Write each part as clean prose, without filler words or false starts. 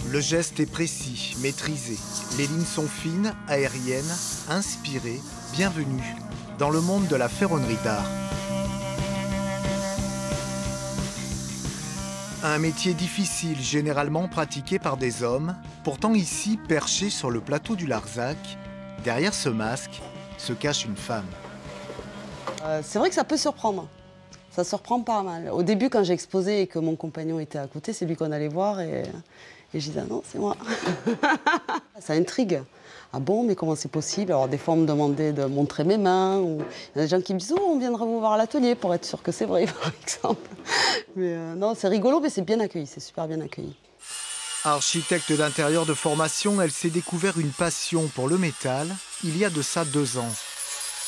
Le geste est précis, maîtrisé. Les lignes sont fines, aériennes, inspirées, bienvenues dans le monde de la ferronnerie d'art. Un métier difficile, généralement pratiqué par des hommes. Pourtant ici, perché sur le plateau du Larzac, derrière ce masque, se cache une femme. C'est vrai que ça peut surprendre. Ça surprend pas mal. Au début, quand j'ai exposé et que mon compagnon était à côté, c'est lui qu'on allait voir et je disais ah non, c'est moi. Ça intrigue. Ah bon, mais comment c'est possible? Alors des fois, on me demandait de montrer mes mains. Ou... Il y a des gens qui me disent oh, on viendra vous voir à l'atelier pour être sûr que c'est vrai, par exemple. Mais non, c'est rigolo, mais c'est bien accueilli, c'est super bien accueilli. Architecte d'intérieur de formation, elle s'est découvert une passion pour le métal il y a de ça 2 ans.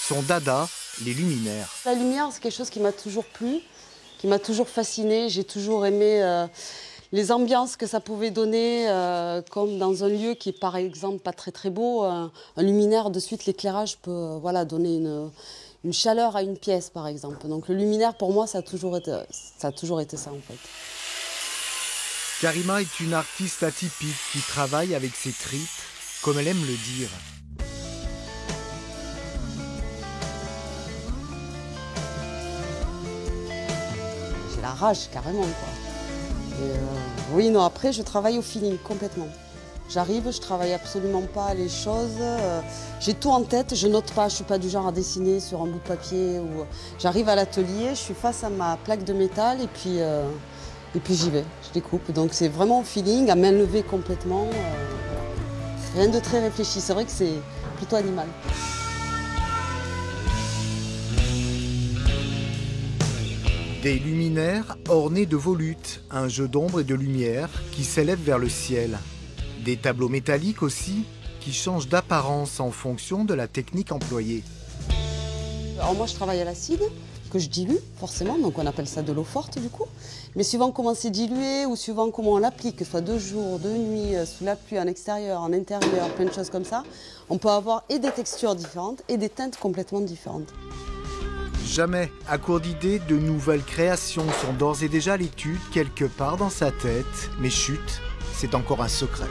Son dada, les luminaires. La lumière, c'est quelque chose qui m'a toujours plu, qui m'a toujours fascinée. J'ai toujours aimé les ambiances que ça pouvait donner, comme dans un lieu qui est par exemple pas très beau. Un luminaire, de suite, l'éclairage peut donner une chaleur à une pièce, par exemple. Donc le luminaire, pour moi, ça a toujours été ça, en fait. Karima est une artiste atypique qui travaille avec ses tripes, comme elle aime le dire. J'ai la rage, carrément, quoi. Et oui, non, après, je travaille au feeling, complètement. J'arrive, je travaille absolument pas les choses. J'ai tout en tête, je note pas, je suis pas du genre à dessiner sur un bout de papier. J'arrive à l'atelier, je suis face à ma plaque de métal et puis j'y vais, je découpe. Donc c'est vraiment au feeling, à main levée complètement. Rien de très réfléchi, c'est vrai que c'est plutôt animal. Des luminaires ornés de volutes, un jeu d'ombre et de lumière qui s'élève vers le ciel. Des tableaux métalliques aussi, qui changent d'apparence en fonction de la technique employée. Alors moi je travaille à l'acide, que je dilue forcément, donc on appelle ça de l'eau forte du coup. Mais suivant comment c'est dilué ou suivant comment on l'applique, que ce soit de jour, de nuit, sous la pluie, en extérieur, en intérieur, plein de choses comme ça, on peut avoir et des textures différentes et des teintes complètement différentes. Jamais à court d'idées, de nouvelles créations sont d'ores et déjà à l'étude quelque part dans sa tête. Mais chut, c'est encore un secret.